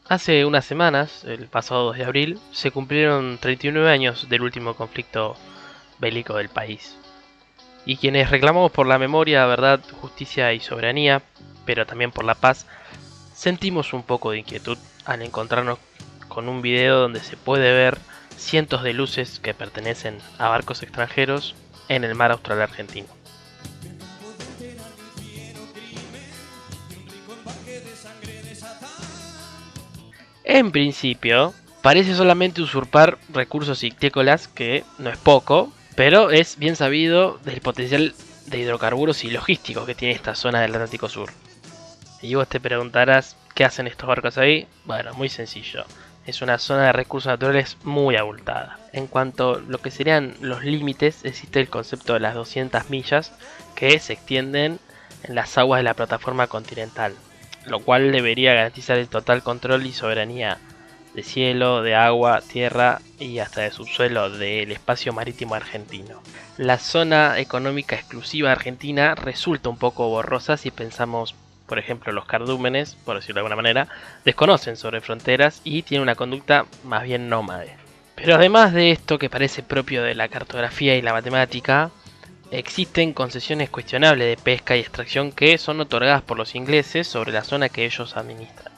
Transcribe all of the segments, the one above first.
Hace unas semanas, el pasado 2 de abril, se cumplieron 39 años del último conflicto bélico del país. Y quienes reclamamos por la memoria, verdad, justicia y soberanía, pero también por la paz, sentimos un poco de inquietud al encontrarnos con un video donde se puede ver cientos de luces que pertenecen a barcos extranjeros en el mar austral argentino. En principio, parece solamente usurpar recursos ictícolas, que no es poco, pero es bien sabido del potencial de hidrocarburos y logísticos que tiene esta zona del Atlántico Sur. Y vos te preguntarás, ¿qué hacen estos barcos ahí? Bueno, muy sencillo. Es una zona de recursos naturales muy abultada. En cuanto a lo que serían los límites, existe el concepto de las 200 millas que se extienden en las aguas de la plataforma continental, lo cual debería garantizar el total control y soberanía de cielo, de agua, tierra y hasta de subsuelo del espacio marítimo argentino. La zona económica exclusiva argentina resulta un poco borrosa si pensamos, por ejemplo, los cardúmenes, por decirlo de alguna manera, desconocen sobre fronteras y tienen una conducta más bien nómade. Pero además de esto que parece propio de la cartografía y la matemática, existen concesiones cuestionables de pesca y extracción que son otorgadas por los ingleses sobre la zona que ellos administran.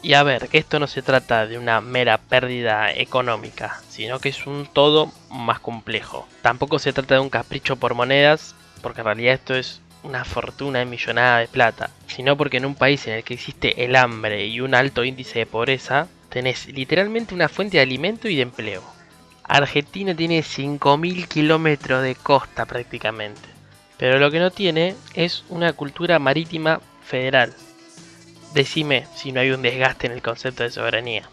Y a ver, que esto no se trata de una mera pérdida económica, sino que es un todo más complejo. Tampoco se trata de un capricho por monedas, porque en realidad esto es una fortuna millonada de plata, sino porque en un país en el que existe el hambre y un alto índice de pobreza, tenés literalmente una fuente de alimento y de empleo. Argentina tiene 5.000 kilómetros de costa prácticamente, pero lo que no tiene es una cultura marítima federal. Decime si no hay un desgaste en el concepto de soberanía.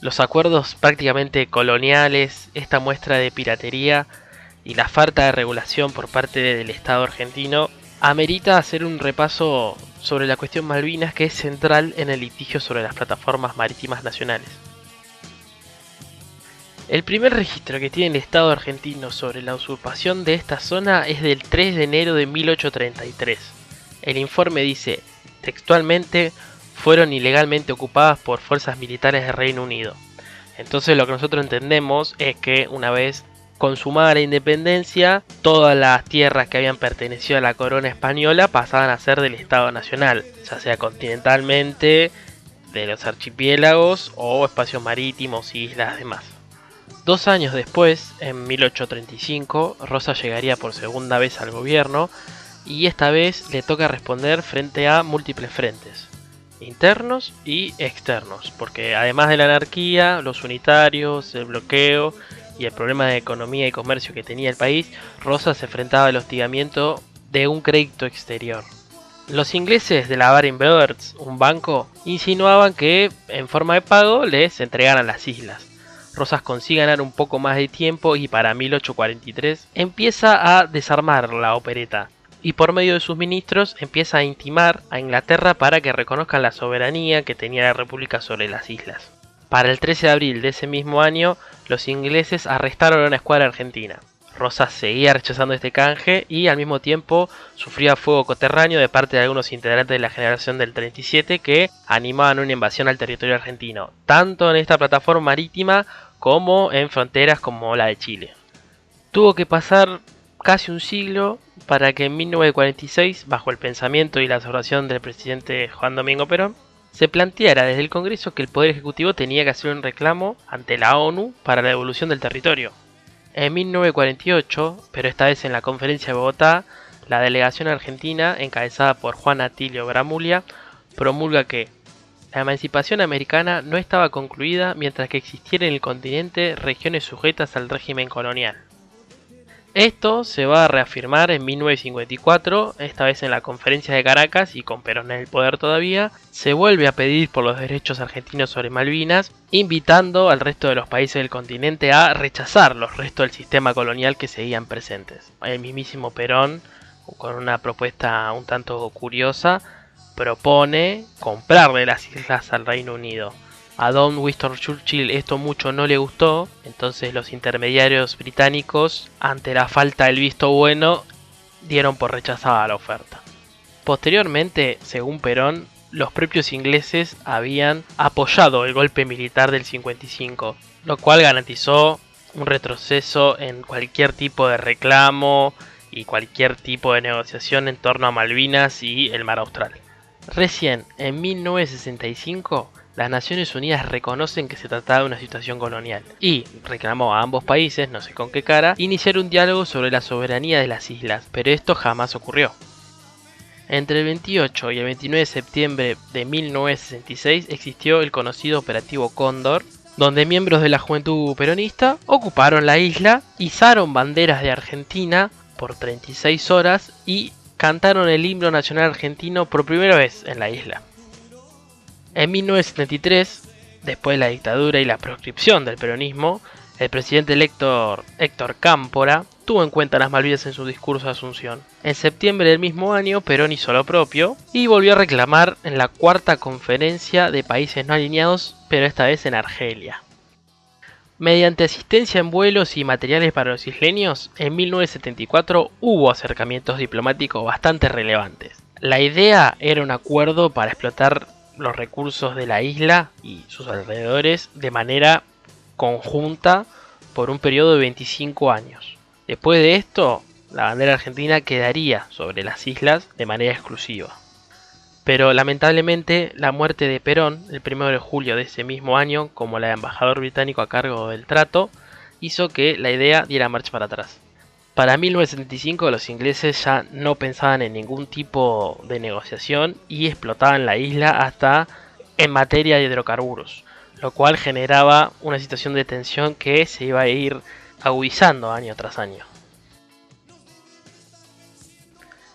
Los acuerdos prácticamente coloniales, esta muestra de piratería y la falta de regulación por parte del Estado argentino amerita hacer un repaso sobre la cuestión Malvinas, que es central en el litigio sobre las plataformas marítimas nacionales. El primer registro que tiene el Estado argentino sobre la usurpación de esta zona es del 3 de enero de 1833. El informe dice, textualmente, fueron ilegalmente ocupadas por fuerzas militares del Reino Unido. Entonces lo que nosotros entendemos es que una vez consumada la independencia, todas las tierras que habían pertenecido a la corona española pasaban a ser del Estado Nacional, ya sea continentalmente, de los archipiélagos o espacios marítimos y islas demás. 2 años después, en 1835, Rosa llegaría por segunda vez al gobierno y esta vez le toca responder frente a múltiples frentes, internos y externos, porque además de la anarquía, los unitarios, el bloqueo y el problema de economía y comercio que tenía el país, Rosa se enfrentaba al hostigamiento de un crédito exterior. Los ingleses de la Baring Brothers, un banco, insinuaban que en forma de pago les entregaran las islas. Rosas consigue ganar un poco más de tiempo y para 1843 empieza a desarmar la opereta y por medio de sus ministros empieza a intimar a Inglaterra para que reconozcan la soberanía que tenía la República sobre las islas. Para el 13 de abril de ese mismo año, los ingleses arrestaron a una escuadra argentina. Rosas seguía rechazando este canje y al mismo tiempo sufría fuego coterráneo de parte de algunos integrantes de la generación del 37 que animaban una invasión al territorio argentino, tanto en esta plataforma marítima como en fronteras como la de Chile. Tuvo que pasar casi un siglo para que en 1946, bajo el pensamiento y la observación del presidente Juan Domingo Perón, se planteara desde el Congreso que el Poder Ejecutivo tenía que hacer un reclamo ante la ONU para la devolución del territorio. En 1948, pero esta vez en la Conferencia de Bogotá, la delegación argentina, encabezada por Juan Atilio Bramuglia, promulga que la emancipación americana no estaba concluida mientras que existieran en el continente regiones sujetas al régimen colonial. Esto se va a reafirmar en 1954, esta vez en la Conferencia de Caracas y con Perón en el poder todavía, se vuelve a pedir por los derechos argentinos sobre Malvinas, invitando al resto de los países del continente a rechazar los restos del sistema colonial que seguían presentes. El mismísimo Perón, con una propuesta un tanto curiosa, propone comprarle las islas al Reino Unido. A Don Winston Churchill esto mucho no le gustó, entonces los intermediarios británicos, ante la falta del visto bueno, dieron por rechazada la oferta. Posteriormente, según Perón, los propios ingleses habían apoyado el golpe militar del 55, lo cual garantizó un retroceso en cualquier tipo de reclamo y cualquier tipo de negociación en torno a Malvinas y el Mar Austral. Recién en 1965 las Naciones Unidas reconocen que se trataba de una situación colonial y reclamó a ambos países, no sé con qué cara, iniciar un diálogo sobre la soberanía de las islas, pero esto jamás ocurrió. Entre el 28 y el 29 de septiembre de 1966 existió el conocido Operativo Cóndor, donde miembros de la juventud peronista ocuparon la isla, izaron banderas de Argentina por 36 horas y cantaron el himno nacional argentino por primera vez en la isla. En 1973, después de la dictadura y la proscripción del peronismo, el presidente electo Héctor Cámpora tuvo en cuenta las Malvinas en su discurso de Asunción. En septiembre del mismo año, Perón hizo lo propio y volvió a reclamar en la cuarta conferencia de países no alineados, pero esta vez en Argelia. Mediante asistencia en vuelos y materiales para los isleños, en 1974 hubo acercamientos diplomáticos bastante relevantes. La idea era un acuerdo para explotar los recursos de la isla y sus alrededores de manera conjunta por un periodo de 25 años. Después de esto, la bandera argentina quedaría sobre las islas de manera exclusiva. Pero lamentablemente la muerte de Perón, el 1 de julio de ese mismo año, como la de embajador británico a cargo del trato, hizo que la idea diera marcha para atrás. Para 1975 los ingleses ya no pensaban en ningún tipo de negociación y explotaban la isla hasta en materia de hidrocarburos, lo cual generaba una situación de tensión que se iba a ir agudizando año tras año.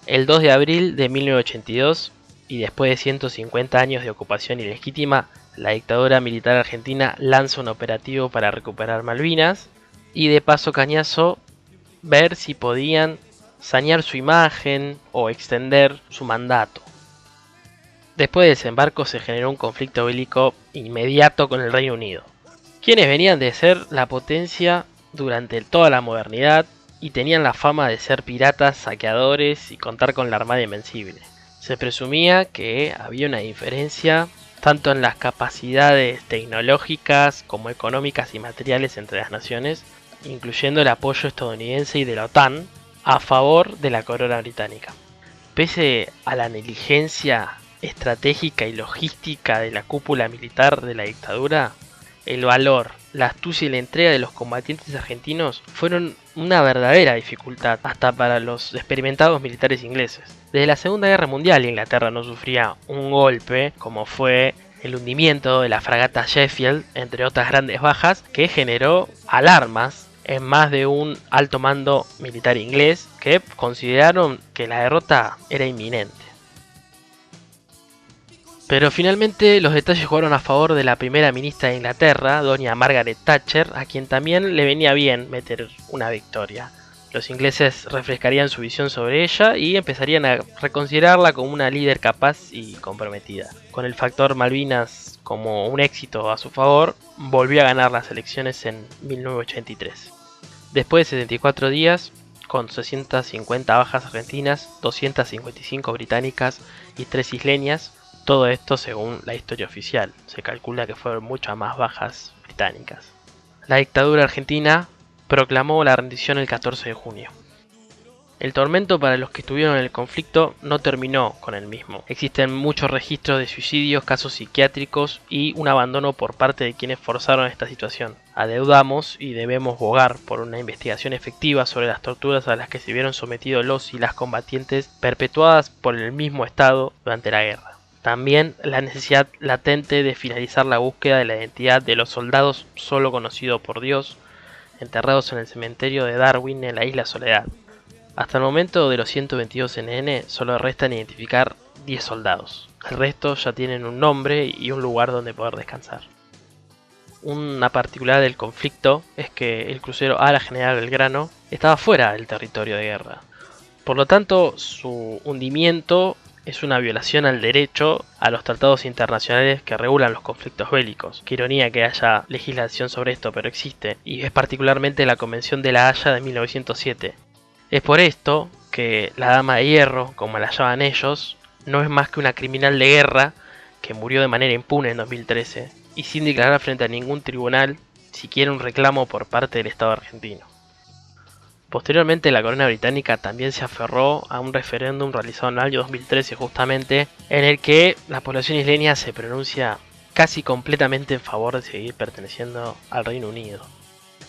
El 2 de abril de 1982, y después de 150 años de ocupación ilegítima, la dictadura militar argentina lanza un operativo para recuperar Malvinas y de paso cañazo ver si podían sanear su imagen o extender su mandato. Después del desembarco se generó un conflicto bélico inmediato con el Reino Unido, quienes venían de ser la potencia durante toda la modernidad y tenían la fama de ser piratas, saqueadores y contar con la armada invencible. Se presumía que había una diferencia tanto en las capacidades tecnológicas como económicas y materiales entre las naciones, incluyendo el apoyo estadounidense y de la OTAN a favor de la corona británica. Pese a la negligencia estratégica y logística de la cúpula militar de la dictadura, el valor, la astucia y la entrega de los combatientes argentinos fueron una verdadera dificultad hasta para los experimentados militares ingleses. Desde la Segunda Guerra Mundial Inglaterra no sufría un golpe como fue el hundimiento de la fragata Sheffield, entre otras grandes bajas, que generó alarmas en más de un alto mando militar inglés que consideraron que la derrota era inminente. Pero finalmente los detalles jugaron a favor de la primera ministra de Inglaterra, doña Margaret Thatcher, a quien también le venía bien meter una victoria. Los ingleses refrescarían su visión sobre ella y empezarían a reconsiderarla como una líder capaz y comprometida. Con el factor Malvinas como un éxito a su favor, volvió a ganar las elecciones en 1983. Después de 74 días, con 650 bajas argentinas, 255 británicas y 3 isleñas, todo esto según la historia oficial, se calcula que fueron muchas más bajas británicas. La dictadura argentina proclamó la rendición el 14 de junio. El tormento para los que estuvieron en el conflicto no terminó con el mismo. Existen muchos registros de suicidios, casos psiquiátricos y un abandono por parte de quienes forzaron esta situación. Adeudamos y debemos bogar por una investigación efectiva sobre las torturas a las que se vieron sometidos los y las combatientes perpetuadas por el mismo Estado durante la guerra. También la necesidad latente de finalizar la búsqueda de la identidad de los soldados solo conocidos por Dios, enterrados en el cementerio de Darwin en la isla Soledad. Hasta el momento de los 122 NN solo restan identificar 10 soldados. El resto ya tienen un nombre y un lugar donde poder descansar. Una particularidad del conflicto es que el crucero Ala General Belgrano estaba fuera del territorio de guerra. Por lo tanto, su hundimiento es una violación al derecho, a los tratados internacionales que regulan los conflictos bélicos. Qué ironía que haya legislación sobre esto, pero existe, y es particularmente la Convención de La Haya de 1907. Es por esto que la Dama de Hierro, como la llaman ellos, no es más que una criminal de guerra que murió de manera impune en 2013 y sin declarar frente a ningún tribunal siquiera un reclamo por parte del Estado argentino. Posteriormente, la corona británica también se aferró a un referéndum realizado en el año 2013 justamente, en el que la población isleña se pronuncia casi completamente en favor de seguir perteneciendo al Reino Unido.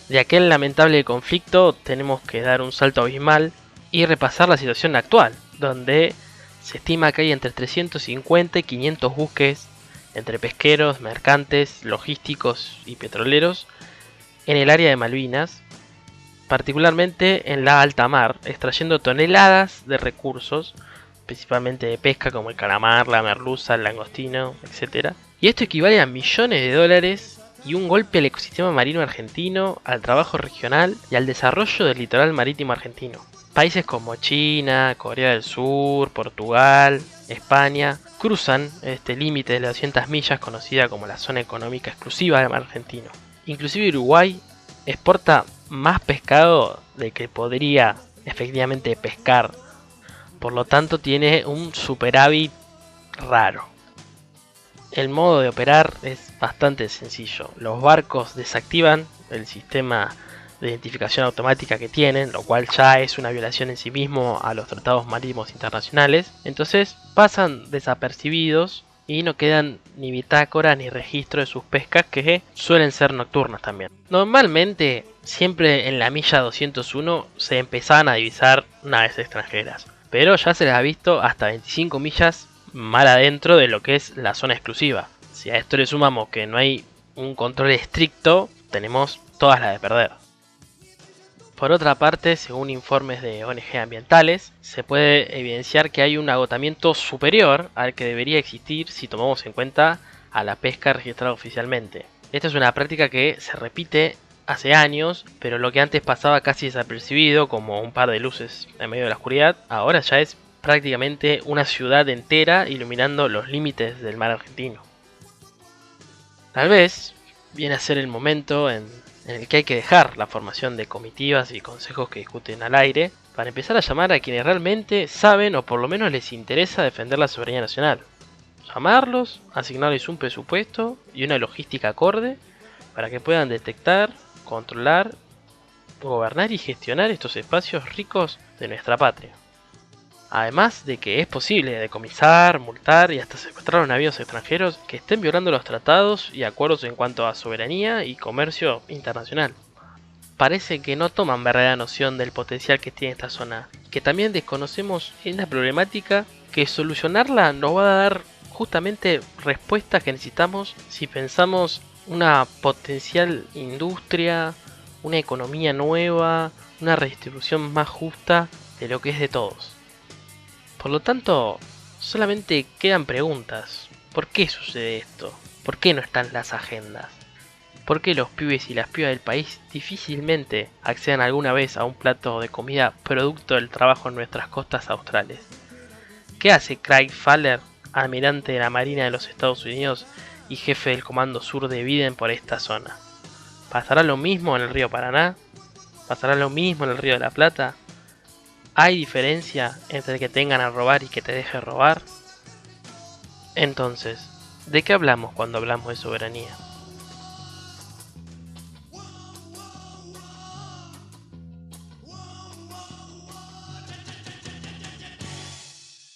De aquel lamentable conflicto tenemos que dar un salto abismal y repasar la situación actual, donde se estima que hay entre 350 y 500 buques entre pesqueros, mercantes, logísticos y petroleros en el área de Malvinas, particularmente en la alta mar, extrayendo toneladas de recursos, principalmente de pesca como el calamar, la merluza, el langostino, etc. Y esto equivale a millones de dólares y un golpe al ecosistema marino argentino, al trabajo regional y al desarrollo del litoral marítimo argentino. Países como China, Corea del Sur, Portugal, España cruzan este límite de las 200 millas conocida como la zona económica exclusiva del mar argentino. Inclusive Uruguay exporta más pescado del que podría efectivamente pescar, por lo tanto tiene un superávit raro. El modo de operar es bastante sencillo. Los barcos desactivan el sistema de identificación automática que tienen, lo cual ya es una violación en sí mismo a los tratados marítimos internacionales. Entonces pasan desapercibidos y no quedan ni bitácora ni registro de sus pescas, que suelen ser nocturnas también. Normalmente, siempre en la milla 201 se empezaban a divisar naves extranjeras, pero ya se les ha visto hasta 25 millas mal adentro de lo que es la zona exclusiva. Si a esto le sumamos que no hay un control estricto, tenemos todas las de perder. Por otra parte, según informes de ONG ambientales, se puede evidenciar que hay un agotamiento superior al que debería existir si tomamos en cuenta a la pesca registrada oficialmente. Esta es una práctica que se repite hace años, pero lo que antes pasaba casi desapercibido, como un par de luces en medio de la oscuridad, ahora ya es prácticamente una ciudad entera iluminando los límites del mar argentino. Tal vez viene a ser el momento en el que hay que dejar la formación de comitivas y consejos que discuten al aire para empezar a llamar a quienes realmente saben o por lo menos les interesa defender la soberanía nacional. Llamarlos, asignarles un presupuesto y una logística acorde para que puedan detectar, controlar, gobernar y gestionar estos espacios ricos de nuestra patria. Además de que es posible decomisar, multar y hasta secuestrar a navíos extranjeros que estén violando los tratados y acuerdos en cuanto a soberanía y comercio internacional. Parece que no toman verdadera noción del potencial que tiene esta zona, que también desconocemos esta problemática, que solucionarla nos va a dar justamente respuestas que necesitamos si pensamos una potencial industria, una economía nueva, una redistribución más justa de lo que es de todos. Por lo tanto, solamente quedan preguntas. ¿Por qué sucede esto? ¿Por qué no están las agendas? ¿Por qué los pibes y las pibas del país difícilmente accedan alguna vez a un plato de comida producto del trabajo en nuestras costas australes? ¿Qué hace Craig Faller, almirante de la Marina de los Estados Unidos y jefe del Comando Sur de Biden por esta zona? ¿Pasará lo mismo en el río Paraná? ¿Pasará lo mismo en el río de la Plata? ¿Hay diferencia entre que tengan a robar y que te deje robar? Entonces, ¿de qué hablamos cuando hablamos de soberanía?